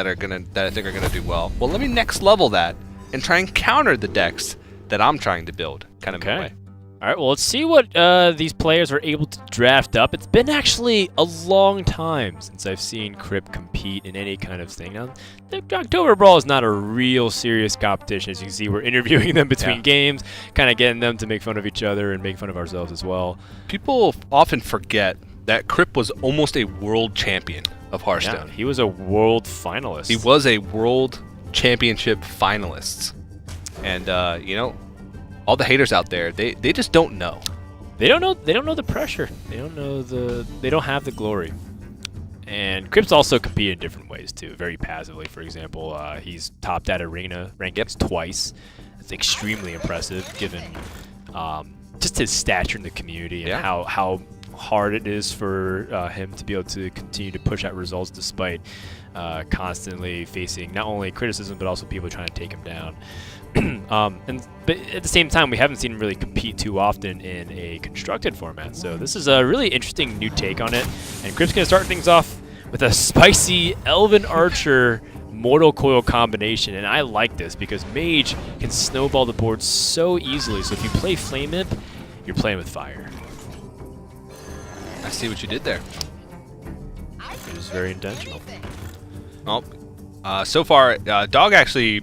that I think are gonna do well. Well, let me next level that and try and counter the decks that I'm trying to build, kind of in a way. All right, well, let's see what these players are able to draft up. It's been actually a long time since I've seen Kripp compete in any kind of thing. Now, the Oktoberbrawl is not a real serious competition. As you can see, we're interviewing them between games, kind of getting them to make fun of each other and make fun of ourselves as well. People often forget that Kripp was almost a world champion of Hearthstone. Yeah, he was a world finalist. He was a world championship finalist. And, you know, all the haters out there, they just don't know. They don't know the pressure. They don't have the glory. And Kripp's also competed in different ways too, very passively. For example, he's topped at arena rankings twice. It's extremely impressive given just his stature in the community and how hard it is for him to be able to continue to push out results despite constantly facing not only criticism but also people trying to take him down. But at the same time, we haven't seen him really compete too often in a constructed format. So this is a really interesting new take on it. And Kripp's going to start things off with a spicy Elven Archer Mortal Coil combination. And I like this because Mage can snowball the board so easily. So if you play Flame Imp, you're playing with fire. I see what you did there. It was very intentional. Well, so far, Dog actually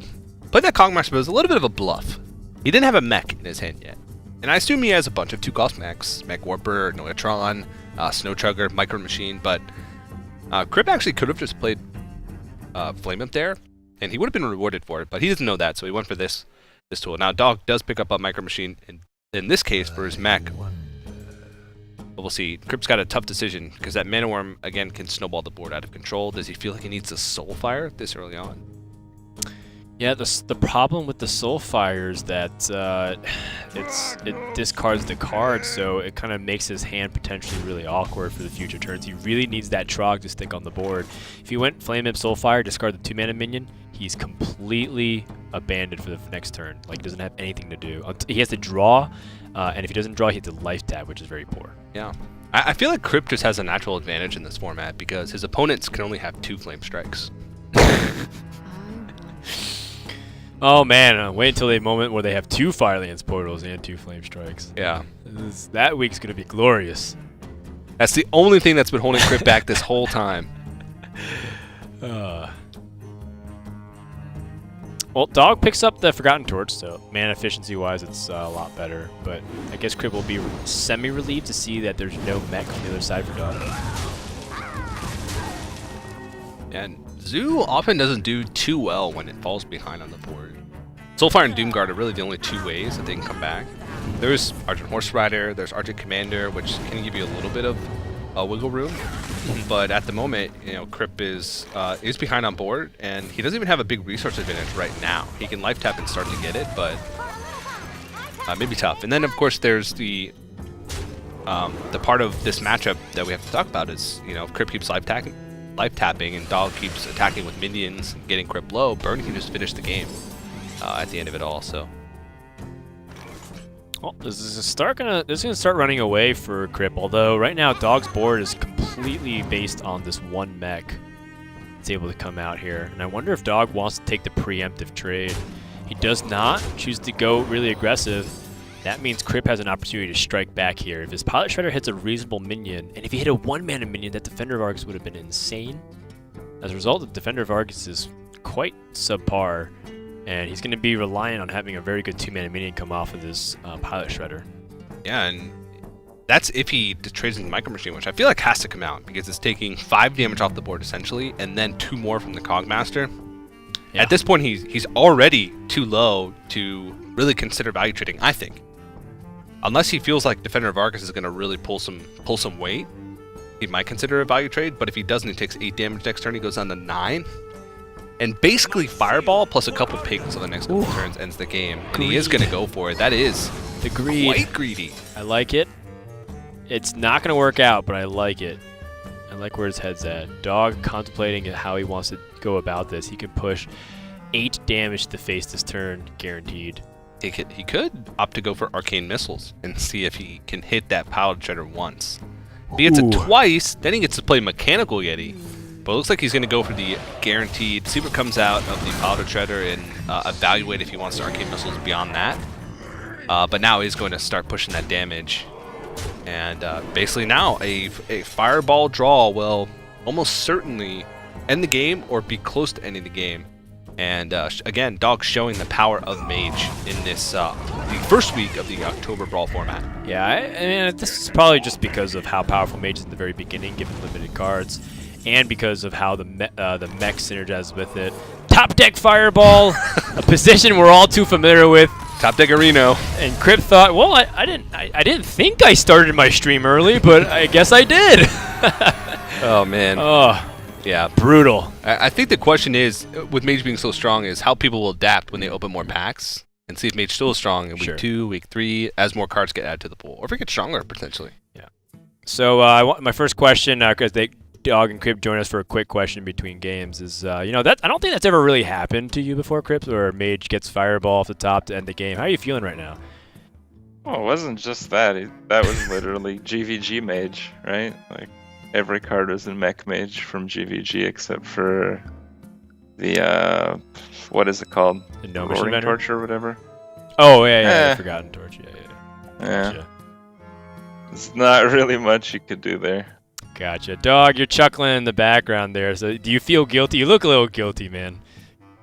played that Kongmaster, but it was a little bit of a bluff. He didn't have a mech in his hand yet. And I assume he has a bunch of 2-cost mechs, Mech Warper, Noatron, Snow Chugger, Micro Machine, but Kripp actually could have just played Flame Imp there, and he would have been rewarded for it, but he doesn't know that, so he went for this tool. Now, Dog does pick up a Micro Machine, in this case, for his mech. But we'll see. Kripp's got a tough decision, because that Mana Worm, again, can snowball the board out of control. Does he feel like he needs a Soulfire this early on? Yeah, the problem with the Soulfire is that it discards the card, so it kind of makes his hand potentially really awkward for the future turns. He really needs that Trog to stick on the board. If he went Flame Imp Soulfire, discard the 2-mana minion, he's completely abandoned for the next turn. Like, doesn't have anything to do. He has to draw, and if he doesn't draw, he has to life tap, which is very poor. Yeah. I feel like Kripp just has a natural advantage in this format because his opponents can only have 2 Flame Strikes. Oh man, wait until the moment where they have 2 Firelance portals and 2 Flame Strikes. Yeah. That week's going to be glorious. That's the only thing that's been holding Kripp back this whole time. Well, Dog picks up the Forgotten Torch, so mana efficiency-wise, it's a lot better. But I guess Kripp will be semi-relieved to see that there's no mech on the other side for Dog. And Zoo often doesn't do too well when it falls behind on the board. Soulfire and Doomguard are really the only 2 ways that they can come back. There's Argent Horse Rider, there's Argent Commander, which can give you a little bit of wiggle room. But at the moment, you know, Kripp is behind on board, and he doesn't even have a big resource advantage right now. He can life tap and start to get it, but maybe tough. And then of course there's the part of this matchup that we have to talk about is, you know, if Kripp keeps life tapping and Dog keeps attacking with minions and getting Kripp low, Burn can just finish the game at the end of it all. So, well, this is gonna start running away for Kripp. Although right now Dog's board is completely based on this one mech that's able to come out here, and I wonder if Dog wants to take the preemptive trade. He does not choose to go really aggressive. That means Kripp has an opportunity to strike back here. If his Pilot Shredder hits a reasonable minion, and if he hit a 1-mana minion, that Defender of Argus would have been insane. As a result, the Defender of Argus is quite subpar, and he's going to be reliant on having a very good 2-mana minion come off of this Pilot Shredder. Yeah, and that's if he trades into Micro Machine, which I feel like has to come out, because it's taking 5 damage off the board, essentially, and then 2 more from the Cogmaster. Yeah. At this point, he's already too low to really consider value trading, I think. Unless he feels like Defender of Argus is going to really pull some weight, he might consider a value trade. But if he doesn't, he takes 8 damage next turn. He goes down to 9, and basically Fireball plus a couple pings on the next couple turns ends the game. And he is going to go for it. That is the greed. Quite greedy. I like it. It's not going to work out, but I like it. I like where his head's at. Dog contemplating how he wants to go about this. He can push 8 damage to face this turn, guaranteed. He could opt to go for Arcane Missiles and see if he can hit that Pilot Shredder once. If he hits it twice, then he gets to play Mechanical Yeti. But it looks like he's going to go for the guaranteed, see what comes out of the Powder Treader and evaluate if he wants to Arcane Missiles beyond that. But now he's going to start pushing that damage. And basically now a Fireball draw will almost certainly end the game or be close to ending the game. And again, Dog showing the power of Mage in this the first week of the Oktoberbrawl format. Yeah, I mean, this is probably just because of how powerful Mage is in the very beginning, given limited cards, and because of how the mech synergizes with it. Top deck Fireball, a position we're all too familiar with. Top deck Areno. And Kripp thought, well, I didn't think I started my stream early, but I guess I did. Oh man. Oh. Yeah, brutal. I think the question is, with Mage being so strong, is how people will adapt when they open more packs and see if Mage still is strong in week 2, week 3, as more cards get added to the pool, or if it gets stronger potentially. Yeah. So my first question, because Dog and Kripp join us for a quick question between games, is I don't think that's ever really happened to you before, Kripp, where Mage gets Fireball off the top to end the game. How are you feeling right now? Well, it wasn't just that. That was literally GVG Mage, right? Like. Every card was in Mech Mage from GVG except for the, what is it called? The No Roaring Torch or whatever? Oh, yeah, Forgotten Torch, yeah. Gotcha. There's not really much you could do there. Gotcha. Dog, you're chuckling in the background there, so do you feel guilty? You look a little guilty, man.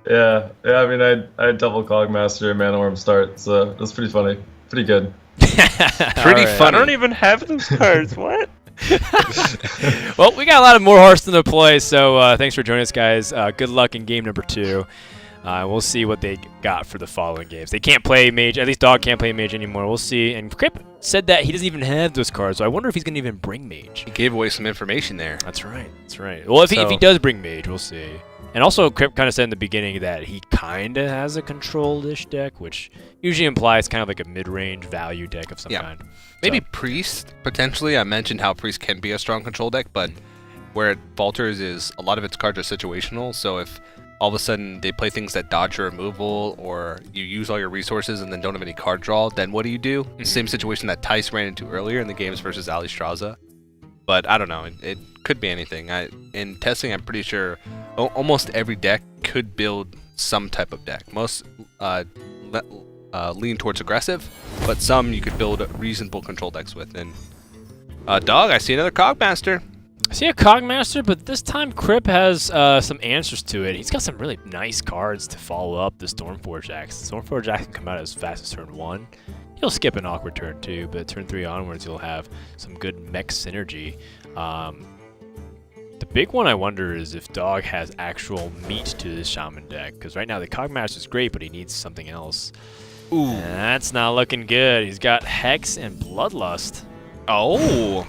Yeah, I mean, I had double Cogmaster and Mana Worm start, so it was pretty funny. Pretty good. Pretty funny. I don't even have those cards, what? Well, we got a lot of more Hearthstone to play, so thanks for joining us, guys. Good luck in game number 2. We'll see what they got for the following games. They can't play Mage. At least Dog can't play Mage anymore. We'll see. And Kripp said that he doesn't even have those cards, so I wonder if he's going to even bring Mage. He gave away some information there. That's right. That's right. Well, if he does bring Mage, we'll see. And also, Kripp kind of said in the beginning that he kind of has a control-ish deck, which usually implies kind of like a mid-range value deck of some kind. Maybe Priest, potentially. I mentioned how Priest can be a strong control deck, but where it falters is a lot of its cards are situational. So if all of a sudden they play things that dodge your removal, or you use all your resources and then don't have any card draw, then what do you do? Same situation that Tice ran into earlier in the games versus Ali Straza. But I don't know. It could be anything. In testing, I'm pretty sure almost every deck could build some type of deck. Most lean towards aggressive, but some you could build reasonable control decks with. And Dog, I see another Cogmaster. I see a Cogmaster, but this time Kripp has some answers to it. He's got some really nice cards to follow up the Stormforge Axe. Stormforge Axe can come out as fast as turn 1. He'll skip an awkward turn 2, but turn 3 onwards he'll have some good mech synergy. The big one I wonder is if Dog has actual meat to this Shaman deck, because right now the Cogmaster is great, but he needs something else. Ooh. And that's not looking good. He's got Hex and Bloodlust. Oh.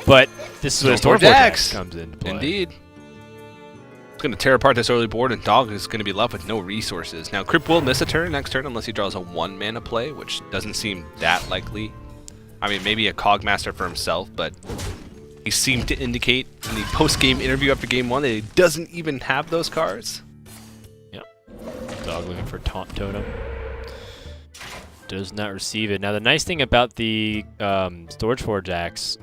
But this is where Stormforge Axe comes into play. Indeed. It's going to tear apart this early board, and Dog is going to be left with no resources. Now, Kripp will miss a turn next turn unless he draws a 1-mana play, which doesn't seem that likely. I mean, maybe a Cogmaster for himself, but he seemed to indicate in the post-game interview after Game 1 that he doesn't even have those cards. Yep. Dog looking for Taunt Totem. Does not receive it. Now, the nice thing about the Stormforge Axe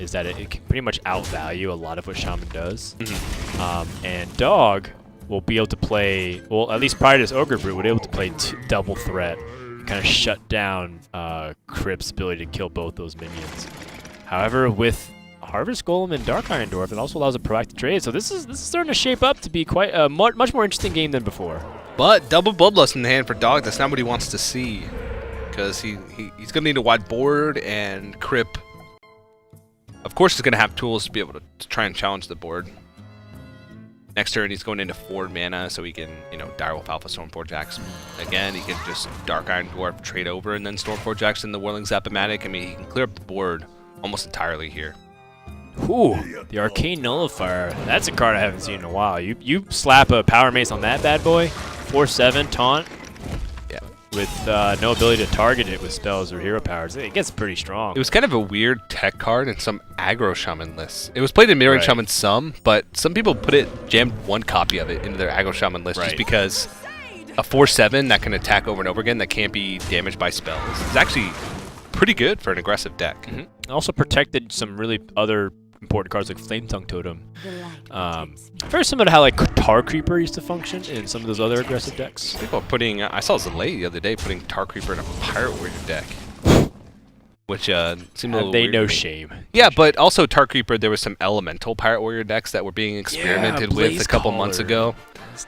is that it can pretty much outvalue a lot of what Shaman does. And Dog will be able to play, well, at least prior to this Ogre Brute, would be able to play double threat, kind of shut down Kripp's ability to kill both those minions. However, with Harvest Golem and Dark Iron Dwarf, it also allows a proactive trade. So this is starting to shape up to be quite a much more interesting game than before. But double Bloodlust in the hand for Dog, that's not what he wants to see. Because he's going to need a wide board, and Kripp, of course, he's going to have tools to be able to try and challenge the board. Next turn, he's going into 4 mana, so he can, Direwolf Alpha Stormforge Axe. Again, he can just Dark Iron Dwarf, trade over, and then Stormforge Axe in the Whirling Zap-O-Matic. I mean, he can clear up the board almost entirely here. Ooh, the Arcane Nullifier. That's a card I haven't seen in a while. You slap a Power Mace on that bad boy, 4/7 taunt. Yeah. With no ability to target it with spells or hero powers. It gets pretty strong. It was kind of a weird tech card in some aggro Shaman lists. It was played in Mirroring Shaman some, but some people jammed one copy of it into their aggro Shaman list just because a 4/7 that can attack over and over again that can't be damaged by spells is actually pretty good for an aggressive deck. Also protected some really other important cards like Flame Tongue Totem. Very similar to how like Tar Creeper used to function in some of those other aggressive decks. People putting, I saw Zalay the other day putting Tar Creeper in a Pirate Warrior deck. Which seemed a little They weird know to me. shame. Yeah, but also Tar Creeper, there was some elemental Pirate Warrior decks that were being experimented with a couple months ago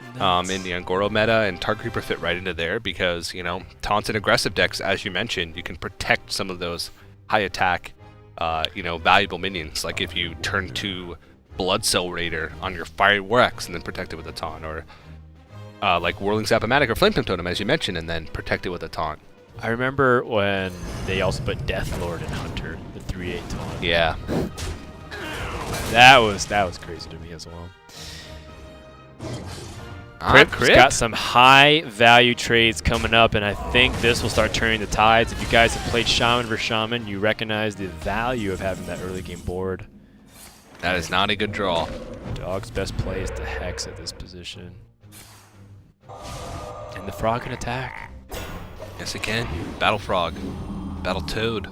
in the Angoro meta, and Tar Creeper fit right into there because, you know, taunts and aggressive decks, as you mentioned, you can protect some of those high attack, you know, valuable minions. Like if you turn to Blood Cell Raider on your Fiery War Axe and then protect it with a taunt, or like Whirling Zap-O-Matic or Flame Totem, as you mentioned, and then protect it with a taunt. I remember when they also put Death Lord and Hunter, the 3/8 taunt. Yeah. That was crazy to me as well. Kripp's got some high value trades coming up, and I think this will start turning the tides. If you guys have played Shaman vs. Shaman, you recognize the value of having that early game board. That is not a good draw. Dog's best play is to Hex at this position. And the Frog can attack. Yes, it can. Battle Frog. Battle Toad.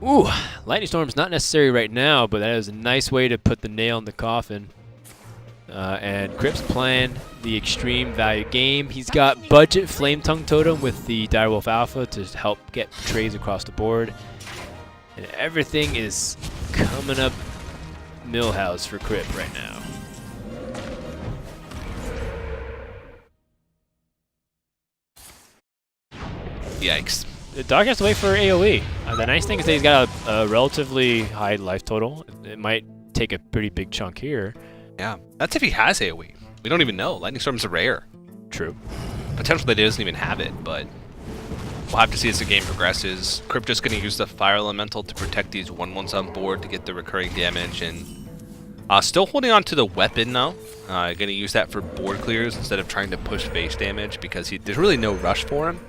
Ooh, Lightning Storm's not necessary right now, but that is a nice way to put the nail in the coffin. And Kripp's playing the extreme value game. He's got budget Flame Tongue Totem with the Direwolf Alpha to help get trades across the board. And everything is coming up Millhouse for Kripp right now. Yikes. The dog has to wait for AoE. The nice thing is that he's got a relatively high life total. It might take a pretty big chunk here. Yeah. That's if he has AoE. We don't even know. Lightning Storm's rare. True. Potentially he doesn't even have it, but we'll have to see as the game progresses. Kripp just going to use the Fire Elemental to protect these 1/1s on board to get the recurring damage, and still holding on to the weapon though. Going to use that for board clears instead of trying to push base damage because there's really no rush for him.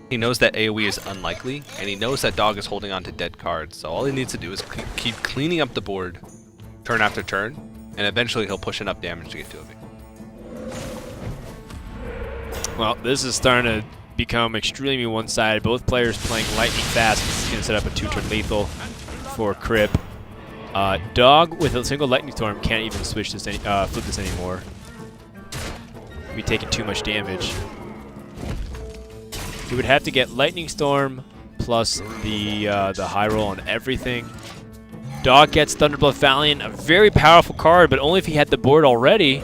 He knows that AoE is unlikely, and he knows that Dog is holding on to dead cards, so all he needs to do is keep cleaning up the board turn after turn, and eventually he'll push enough damage to get to a victory. Well, this is starting to become extremely one-sided. Both players playing lightning fast. This is going to set up a 2-turn lethal for Kripp. Dog with a single Lightning Storm can't even switch this flip this anymore. Be taking too much damage. He would have to get Lightning Storm plus the high roll on everything. Dog gets Thunderblood Valiant, a very powerful card, but only if he had the board already.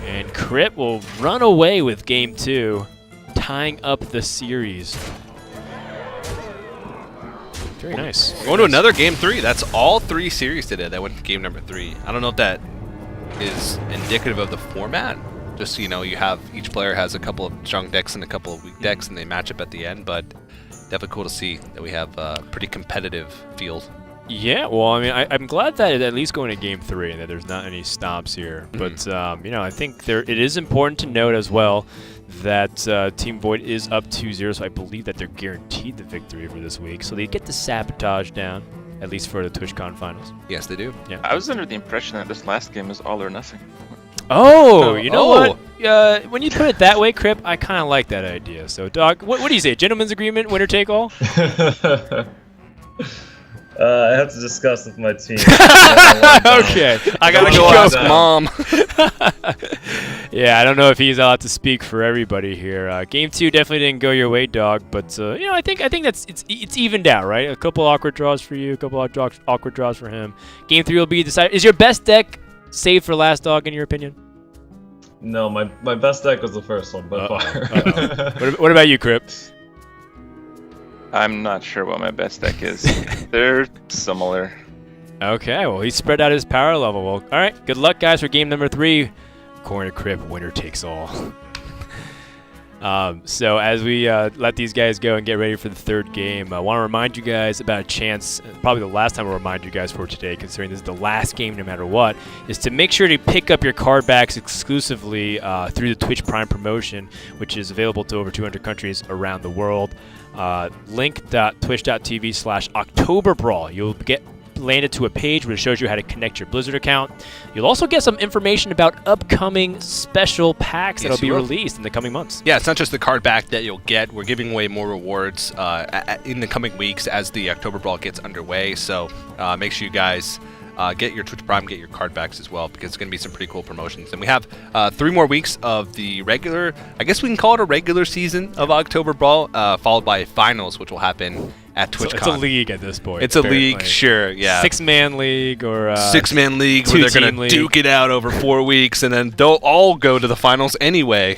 And Kripp will run away with game 2, tying up the series. Very nice. Going to another game 3. That's all 3 series today that went to game number 3. I don't know if that is indicative of the format. Just, you know, you have each player has a couple of strong decks and a couple of weak decks, and they match up at the end. But definitely cool to see that we have a pretty competitive field. Yeah, well, I mean, I'm glad that it's at least going to game 3 and that there's not any stomps here. But you know, I think it is important to note as well that Team Void is up 2-0, so I believe that they're guaranteed the victory for this week. So they get the sabotage down, at least for the TwitchCon finals. Yes, they do. Yeah. I was under the impression that this last game was all or nothing. Oh, you know what? When you put it that way, Kripp, I kind of like that idea. So, Dog, what do you say? Gentleman's agreement, winner take all? I have to discuss with my team. Okay. I gotta go ask Mom. Yeah, I don't know if he's allowed to speak for everybody here. Game 2 definitely didn't go your way, Dog, but you know, I think that's it's evened out, right? A couple awkward draws for you, a couple awkward draws for him. Game 3 will be decided. Is your best deck saved for last, Dog, in your opinion? No, my best deck was the first one by far. What about you, Kripp? I'm not sure what my best deck is. They're similar. Okay, well, he spread out his power level. Well, all right, good luck, guys, for game number 3. Corner Kripp, winner takes all. So as we let these guys go and get ready for the third game, I want to remind you guys about a chance, probably the last time I'll remind you guys for today, considering this is the last game no matter what, is to make sure to pick up your card backs exclusively through the Twitch Prime promotion, which is available to over 200 countries around the world. Link.twitch.tv/Oktoberbrawl. You'll get landed to a page where it shows you how to connect your Blizzard account. You'll also get some information about upcoming special packs that'll be released in the coming months. Yeah, it's not just the card back that you'll get. We're giving away more rewards in the coming weeks as the Oktoberbrawl gets underway. So make sure you guys get your Twitch Prime, get your card backs as well, because it's going to be some pretty cool promotions. And we have 3 more weeks of the regular, I guess we can call it a regular season of Oktoberbrawl, followed by finals, which will happen at TwitchCon. So it's a league at this point. It's a league, sure, yeah. 6-man league or 6-man league where they're going to duke it out over 4 weeks, and then they'll all go to the finals anyway.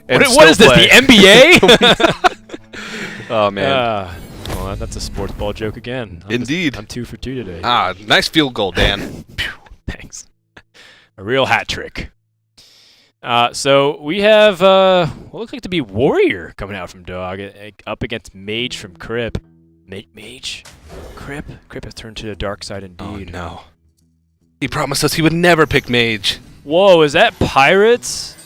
What is this, the NBA? Oh, man. Well, that's a sports ball joke again. Indeed. I'm 2 for 2 today. Nice field goal, Dan. Thanks. A real hat trick. So we have what looks like to be Warrior coming out from Dog, up against Mage from Kripp. Mage? Kripp? Kripp has turned to the dark side indeed. Oh, no. He promised us he would never pick Mage. Whoa, is that Pirates?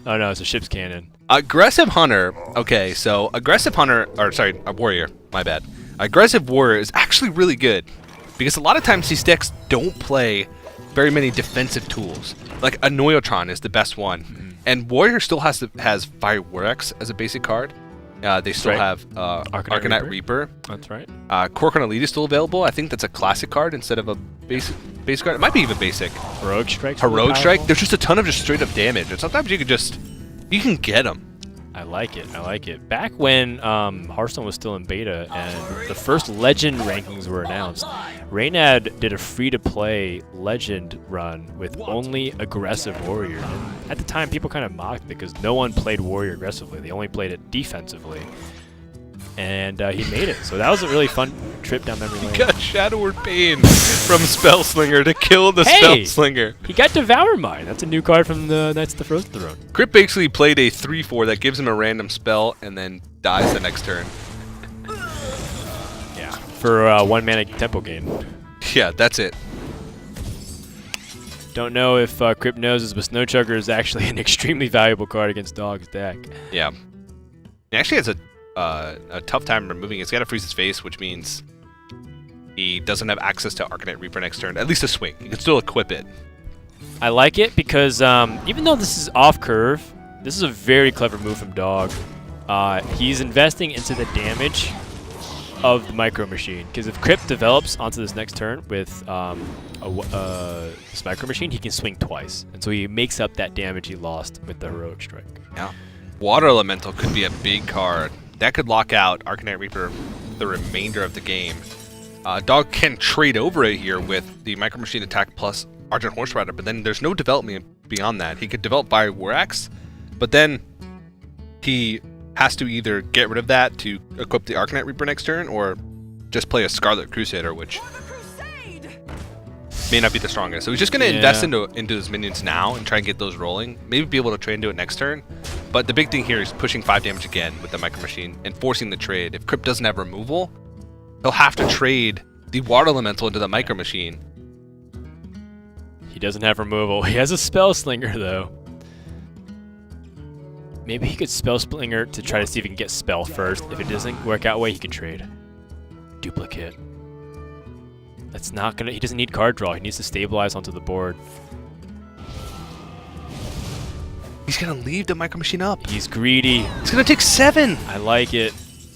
Oh, no, it's a ship's cannon. Aggressive Hunter. Okay, so Aggressive Hunter, or sorry, a Warrior, my bad. Aggressive Warrior is actually really good because a lot of times these decks don't play very many defensive tools. Like Annoyotron is the best one, and Warrior still has Fire Warx as a basic card. They still have Arcanite Reaper. That's right. Cork Elite is still available. I think that's a classic card instead of a basic card. It might be even basic. Heroic Strike. Heroic Strike. There's just a ton of just straight up damage, and sometimes you can get them. I like it. I like it. Back when Hearthstone was still in beta and the first Legend rankings were announced, Reynad did a free-to-play Legend run with only aggressive Warrior. And at the time, people kind of mocked it because no one played Warrior aggressively. They only played it defensively. And he made it. So that was a really fun trip down memory lane. He got Shadow Word Pain from Spellslinger to kill the Spellslinger. He got Devour Mind. That's a new card from the Knights of the Frozen Throne. Kripp basically played a 3/4 that gives him a random spell and then dies the next turn. Yeah, for 1 mana tempo gain. Yeah, that's it. Don't know if Kripp knows this, but Snowchugger is actually an extremely valuable card against Dog's deck. Yeah. He actually has a tough time removing it. He's got to freeze his face, which means he doesn't have access to Arcanite Reaper next turn. At least a swing. He can still equip it. I like it because even though this is off curve, this is a very clever move from Dog. He's investing into the damage of the Micro Machine. Because if Kripp develops onto this next turn with this Micro Machine, he can swing twice. And so he makes up that damage he lost with the Heroic Strike. Yeah. Water Elemental could be a big card. That could lock out Arcanite Reaper the remainder of the game. Dog can trade over it here with the Micro Machine attack plus Argent Horse Rider, but then there's no development beyond that. He could develop Fire Warx, but then he has to either get rid of that to equip the Arcanite Reaper next turn, or just play a Scarlet Crusader, which may not be the strongest. So he's just going to invest into his minions now and try and get those rolling. Maybe be able to trade into it next turn. But the big thing here is pushing 5 damage again with the Micro Machine and forcing the trade. If Kripp doesn't have removal, he'll have to trade the Water Elemental into the Micro Machine. He doesn't have removal. He has a Spellslinger, though. Maybe he could Spellslinger to try to see if he can get Spell first. If it doesn't work out way, he can trade. Duplicate. That's not gonna. He doesn't need card draw. He needs to stabilize onto the board. He's gonna leave the Micro Machine up. He's greedy. It's gonna take 7. I like it.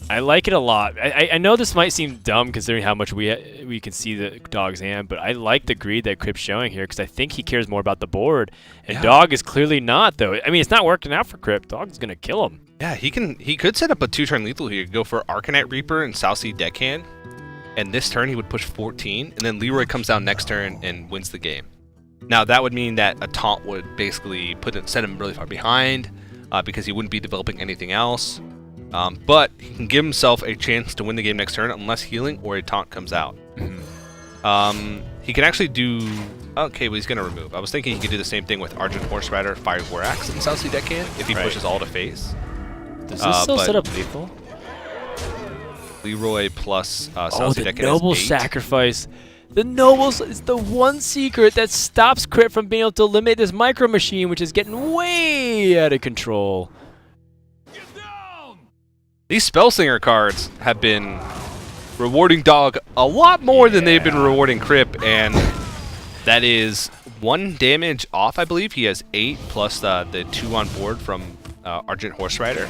I like it a lot. I know this might seem dumb considering how much we can see the Dog's hand, but I like the greed that Kripp's showing here because I think he cares more about the board, and Dog is clearly not, though. I mean, it's not working out for Kripp. Dog's gonna kill him. Yeah, he could set up a 2-turn lethal here. Go for Arcanite Reaper and South Sea Deckhand, and this turn he would push 14, and then Leroy comes down next turn and wins the game. Now that would mean that a taunt would basically set him really far behind because he wouldn't be developing anything else. But he can give himself a chance to win the game next turn unless healing or a taunt comes out. He can actually do... Okay, well, he's going to remove. I was thinking he could do the same thing with Argent Horse Rider, Fire Warx, and South Sea Deckhand if he pushes all to face. Does this still set up lethal? Leroy plus South Sea Deckhand. The Noble Sacrifice. The Nobles is the one secret that stops Kripp from being able to eliminate this Micro Machine, which is getting way out of control. These Spellslinger cards have been rewarding Dog a lot more than they've been rewarding Kripp, and that is 1 damage off, I believe. He has 8 plus the 2 on board from Argent Horse Rider.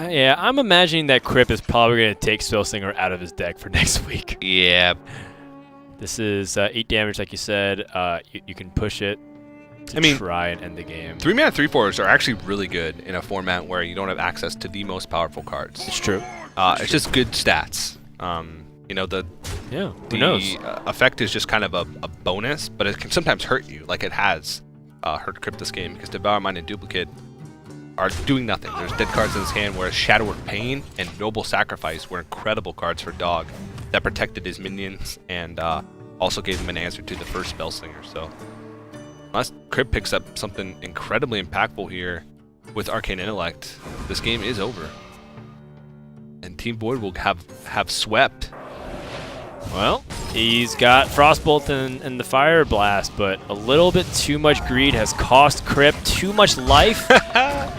Yeah, I'm imagining that Kripp is probably going to take Spellslinger out of his deck for next week. Yeah. This is 8 damage, like you said. You can push it to try and end the game. 3-mana 3/4s are actually really good in a format where you don't have access to the most powerful cards. It's true. It's just good stats. You know, the effect is just kind of a bonus, but it can sometimes hurt you, like it has hurt Kripp this game, because Devour Mind and Duplicate are doing nothing. There's dead cards in his hand, whereas Shadow of Pain and Noble Sacrifice were incredible cards for Dog that protected his minions and also gave him an answer to the first Spellslinger. So unless Kripp picks up something incredibly impactful here with Arcane Intellect, this game is over. And Team Void will have swept. Well, he's got Frostbolt and the Fire Blast, but a little bit too much greed has cost Kripp too much life.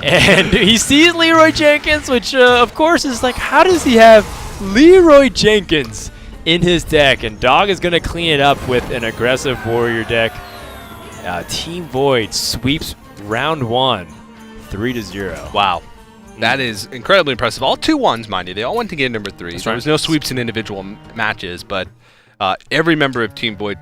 And he sees Leroy Jenkins, which of course is like, how does he have Leroy Jenkins in his deck? And Dog is going to clean it up with an aggressive warrior deck. Team Void sweeps round 1, 3-0. Wow. That is incredibly impressive. All 2-1s, mind you. They all went to game number 3. That's There right. was no sweeps in individual matches, but every member of Team Void